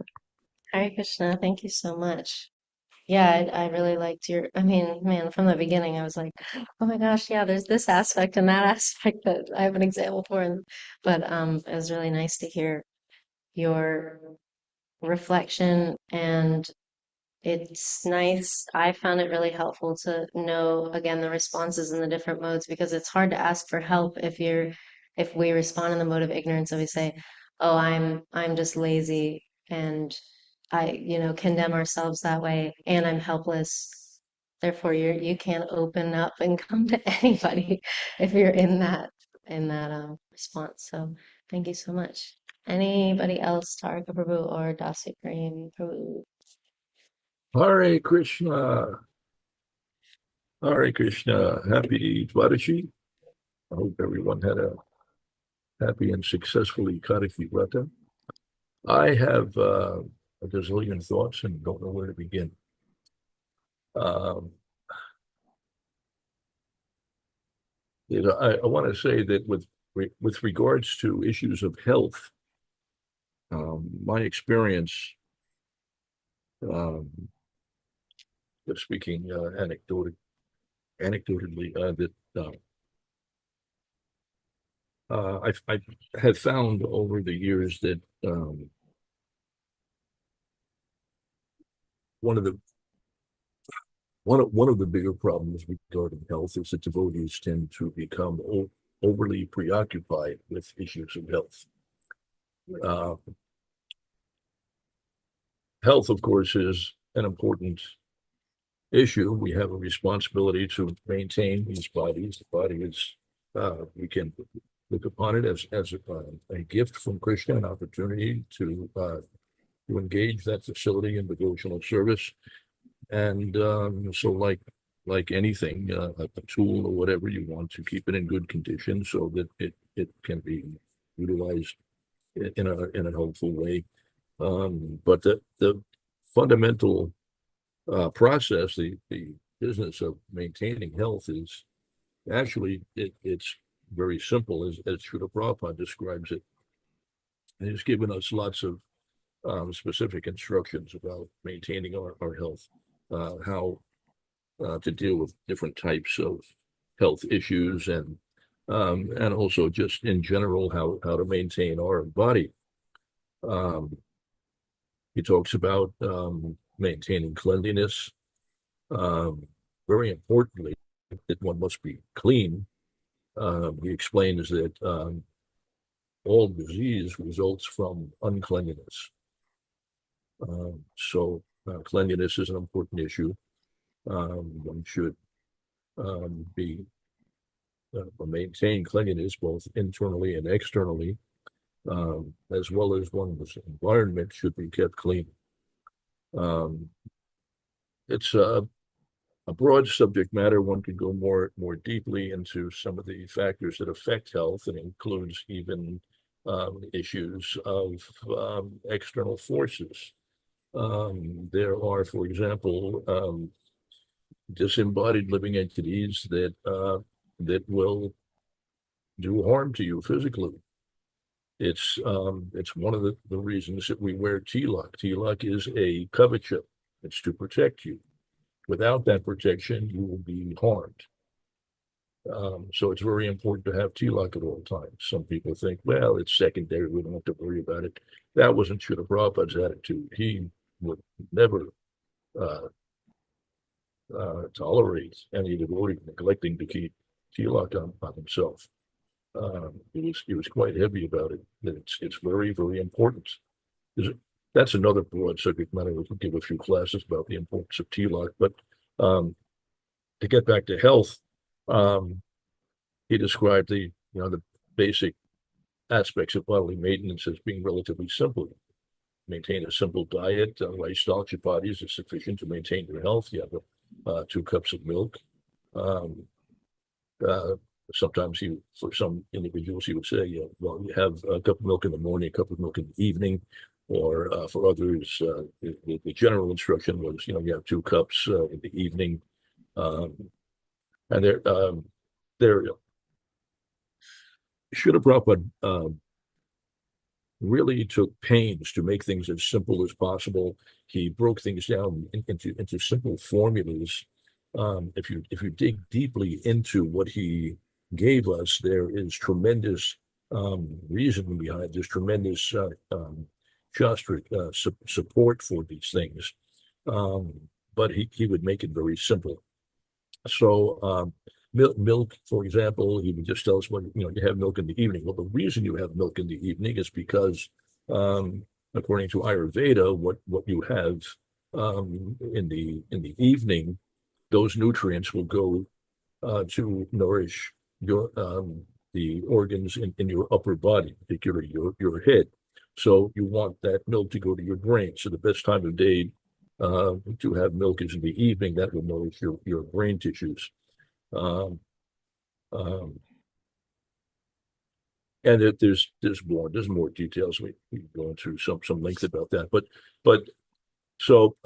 Hare Krishna, thank you so much. Yeah, I really liked I mean, man, from the beginning, I was like, oh my gosh, yeah, there's this aspect and that aspect that I have an example for. But it was really nice to hear your reflection, and it's nice. I found it really helpful to know, again, the responses in the different modes, because it's hard to ask for help if we respond in the mode of ignorance and we say, "Oh, I'm just lazy," and condemn ourselves that way, and I'm helpless. Therefore, you can't open up and come to anybody if you're in that response. So, thank you so much. Anybody else, Tarika Prabhu or Dasi Prem Prabhu? Hare Krishna. Hare Krishna. Happy Dwadashi. I hope everyone had a happy and successful Ekadasi Vrata. I have a gazillion thoughts and don't know where to begin. Um, I want to say that with regards to issues of health, my experience, um, speaking anecdotally, that I have found over the years that one of the one of the bigger problems regarding health is that devotees tend to become overly preoccupied with issues of health. Uh, Health, of course, is an important issue. We have a responsibility to maintain these bodies. The body is, we can look upon it as a gift from Krishna, an opportunity to engage that facility in devotional service. And so like anything, a tool or whatever, you want to keep it in good condition so that it can be utilized in a helpful way. But the fundamental process, the business of maintaining health is actually it's very simple, as Srila Prabhupada describes it. And he's given us lots of specific instructions about maintaining our health, how to deal with different types of health issues, and also just in general how to maintain our body. Um, he talks about maintaining cleanliness. Very importantly, that one must be clean. He explains that all disease results from uncleanliness. So cleanliness is an important issue. One should be maintain cleanliness both internally and externally, as well as one's environment should be kept clean. It's a broad subject matter. One could go more deeply into some of the factors that affect health, and includes even issues of external forces. There are, for example, disembodied living entities that will do harm to you physically. It's one of the reasons that we wear tilak. Tilak is a coverture. It's to protect you. Without that protection, you will be harmed. So it's very important to have tilak at all times. Some people think, well, it's secondary, we don't have to worry about it. That wasn't Srila Prabhupada's attitude. He would never tolerate any devotee neglecting to keep tilak on himself. He was quite heavy about it. It's very, very important. That's another broad subject matter. We could give a few classes about the importance of tilak, but to get back to health, he described the basic aspects of bodily maintenance as being relatively simple. Maintain a simple diet, lifestyle chapatis is sufficient to maintain your health. You have 2 cups of milk. Sometimes for some individuals, he would say, well, you have a cup of milk in the morning, a cup of milk in the evening, or for others, the general instruction was, you have 2 cups in the evening. And there Srila Prabhupada really took pains to make things as simple as possible. He broke things down into simple formulas. If you dig deeply into what he gave us, there is tremendous reasoning behind. There's tremendous shastric support for these things, but he would make it very simple. So milk, for example, he would just tell us when you have milk in the evening. Well, the reason you have milk in the evening is because, according to Ayurveda, what you have in the evening, those nutrients will go to nourish the organs in your upper body, particularly your head. So you want that milk to go to your brain. So the best time of day to have milk is in the evening. That will nourish your brain tissues. Um, um, and there's more details. We go into some length about that, but so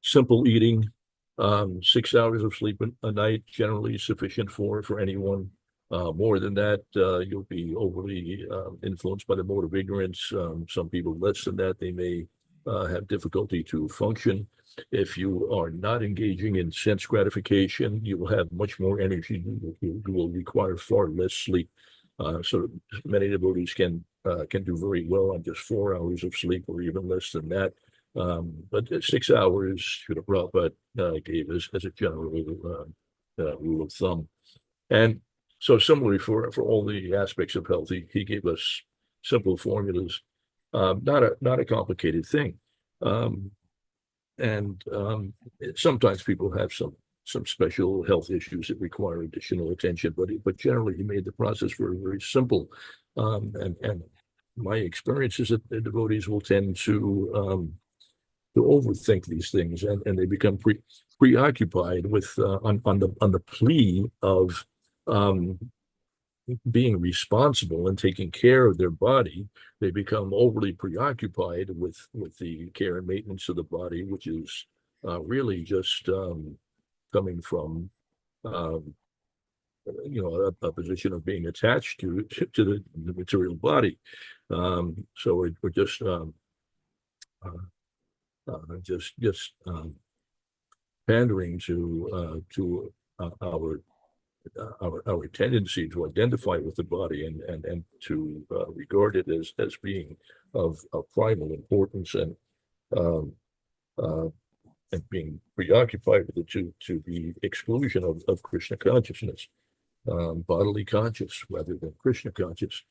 simple eating, 6 hours of sleep a night generally sufficient for anyone. More than that, you'll be overly influenced by the mode of ignorance. Some people less than that, they may have difficulty to function. If you are not engaging in sense gratification, you will have much more energy. You will require far less sleep. So many devotees can do very well on just 4 hours of sleep, or even less than that. But 6 hours, Srila Prabhupada gave as a general rule of thumb. And so similarly for all the aspects of health, he gave us simple formulas, not a complicated thing. And sometimes people have some special health issues that require additional attention, but generally he made the process very, very simple. And my experience is that the devotees will tend to overthink these things, and they become preoccupied with on the plea of being responsible and taking care of their body. They become overly preoccupied with the care and maintenance of the body, which is really just coming from a position of being attached to the material body. So we're just just pandering to our tendency to identify with the body and to regard it as being of primal importance um, uh, and being preoccupied with it to the exclusion of Krishna consciousness, bodily conscious rather than Krishna conscious.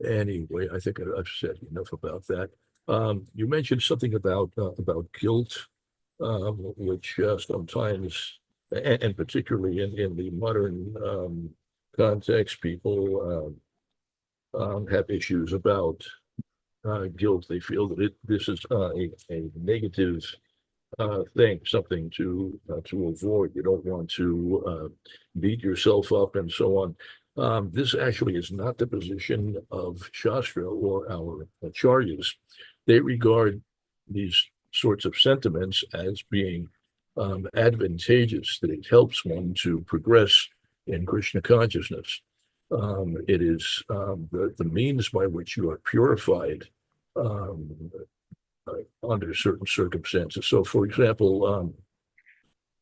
Anyway, I think I've said enough about that. You mentioned something about guilt, which sometimes, and particularly in the modern context, people have issues about guilt. They feel that this is a negative thing, something to avoid. You don't want to beat yourself up and so on. This actually is not the position of Shastra or our acharyas. They regard these sorts of sentiments as being advantageous, that it helps one to progress in Krishna consciousness. It is the means by which you are purified um, under certain circumstances. So, for example,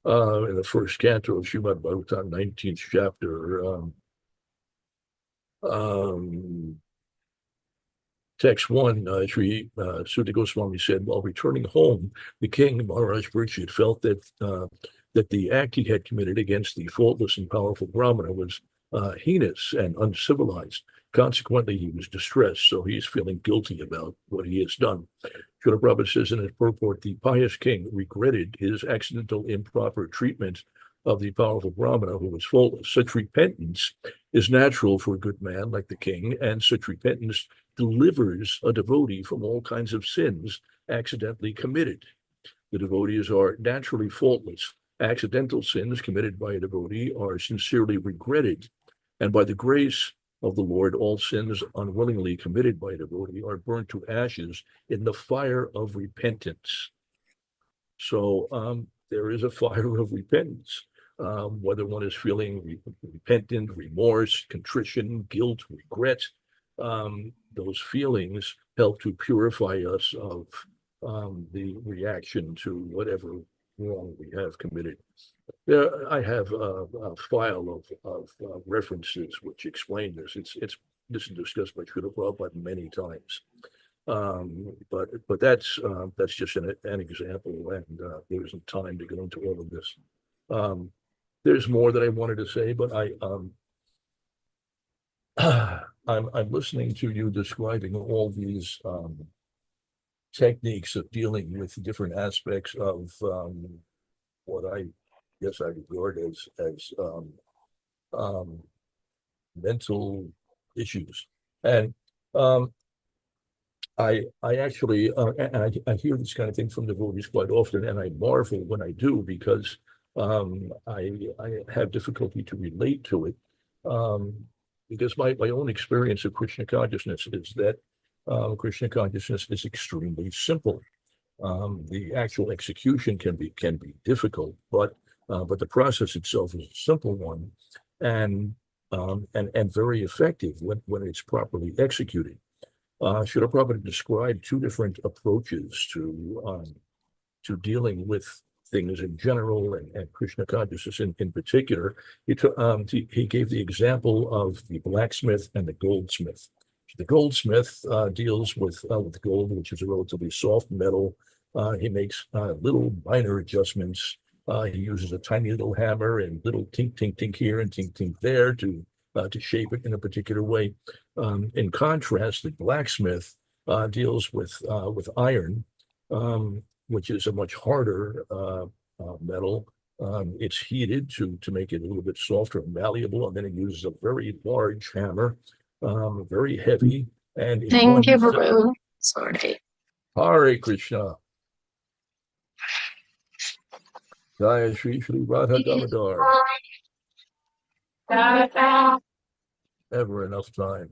in the first canto of Srimad Bhagavatam, 19th chapter, text 1, Sri Sutta Goswami said, while returning home, the king, Maharaj Parikshit, felt that the act he had committed against the faultless and powerful Brahmana was heinous and uncivilized. Consequently, he was distressed, so he is feeling guilty about what he has done. Srila Prabhupada says in his purport, the pious king regretted his accidental improper treatment of the powerful Brahmana who was faultless. Such repentance is natural for a good man like the king, and such repentance delivers a devotee from all kinds of sins accidentally committed. The devotees are naturally faultless. Accidental sins committed by a devotee are sincerely regretted, and by the grace of the Lord, all sins unwillingly committed by a devotee are burnt to ashes in the fire of repentance. So there is a fire of repentance. Whether one is feeling repentant, remorse, contrition, guilt, regret, those feelings help to purify us of the reaction to whatever wrong we have committed. I have a file of references which explain this. This is discussed by Srila Prabhupada many times. But that's just an example, and there isn't time to go into all of this. There's more that I wanted to say, but I'm listening to you describing all these techniques of dealing with different aspects of what I guess I regard as mental issues, and I actually and I hear this kind of thing from devotees quite often, and I marvel when I do because I have difficulty to relate to it because my own experience of Krishna consciousness is that Krishna consciousness is extremely simple. The actual execution can be difficult, but the process itself is a simple one, and very effective when it's properly executed. Srila Prabhupada described two different approaches to dealing with things in general and Krishna consciousness in particular. He gave the example of the blacksmith and the goldsmith. The goldsmith deals with gold, which is a relatively soft metal. He makes little minor adjustments. He uses a tiny little hammer and little tink, tink, tink here and tink, tink there to shape it in a particular way. In contrast, the blacksmith deals with iron, which is a much harder metal. It's heated to make it a little bit softer and malleable, and then it uses a very large hammer, very heavy, and in Thank you, one Guru. Sorry. Hare Krishna, Jaya Shri Shri Radha Damodar. Never enough time.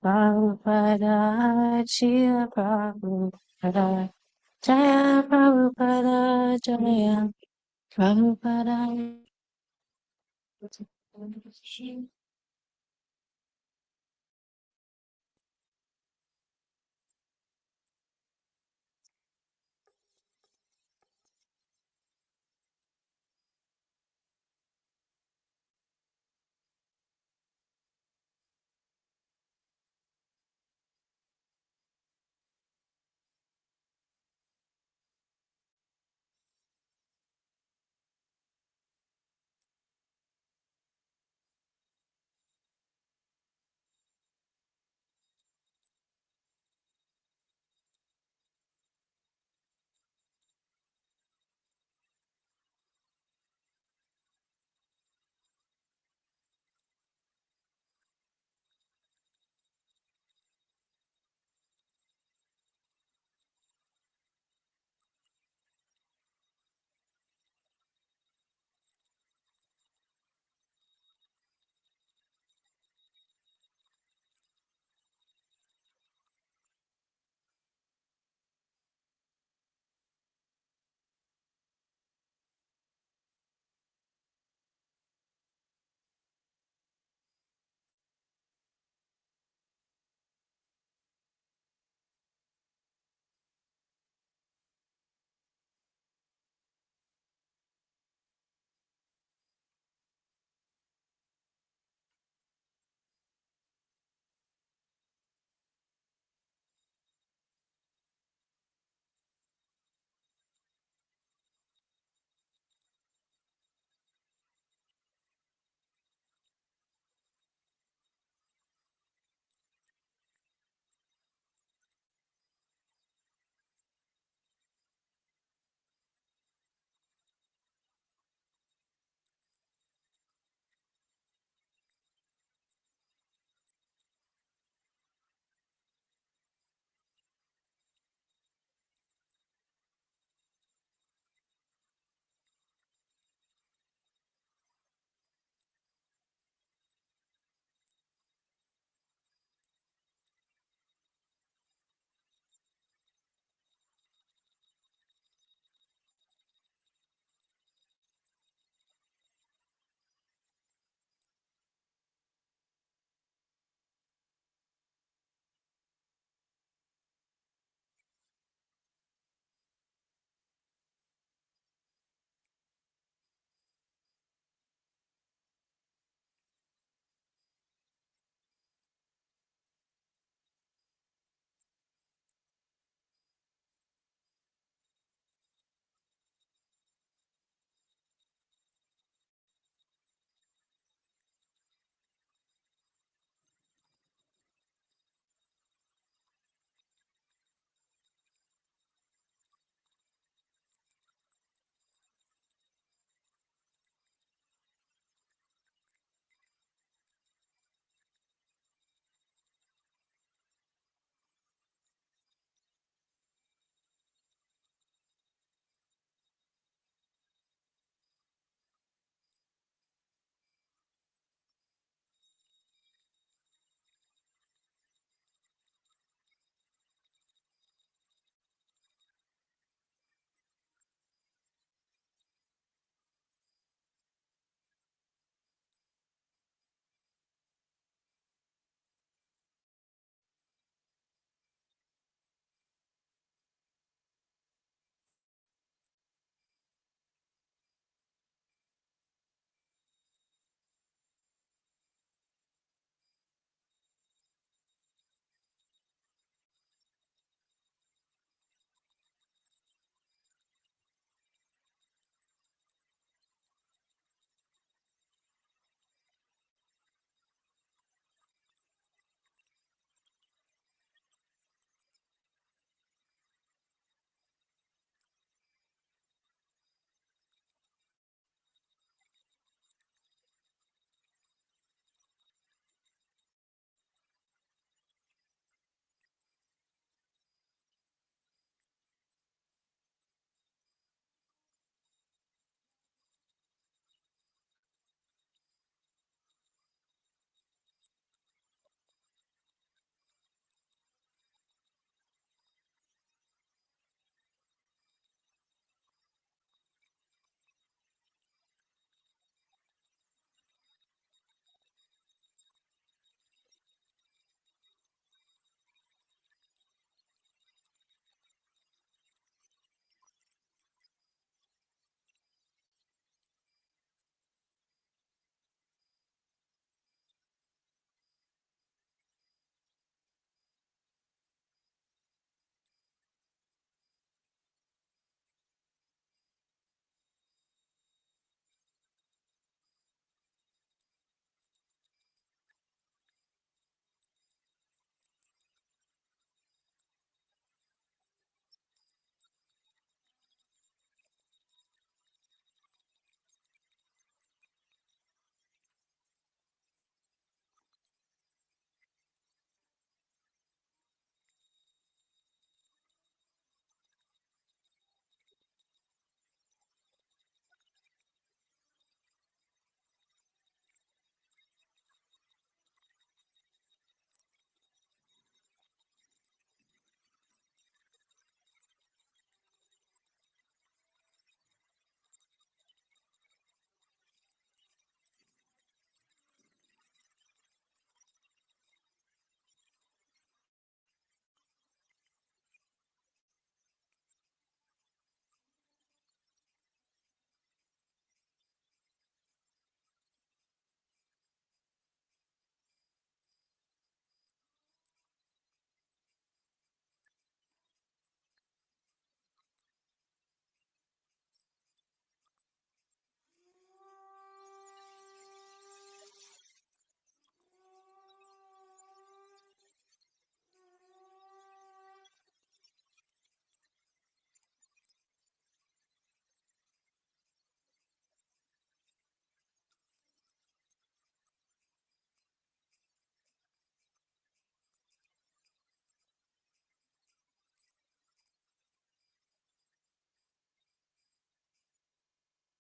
Prabhupada, Shila Prabhupada, Jaya Prabhupada, Jaya Prabhupada.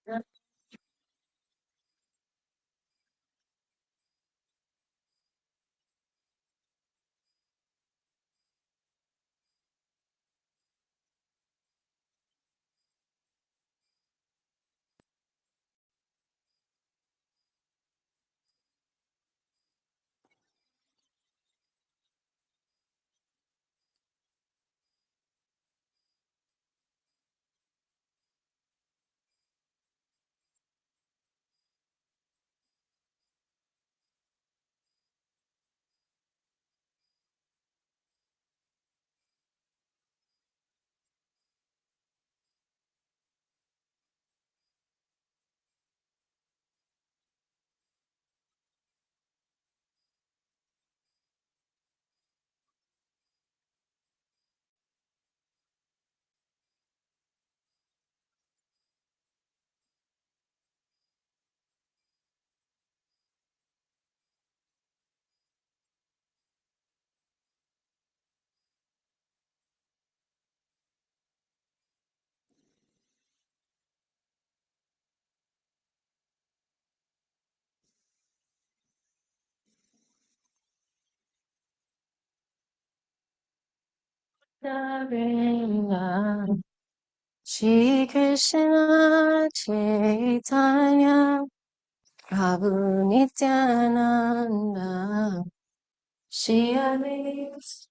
Narayana, Shri Krishna Chaitanya, Prabhu Nityananda, Shri Advaita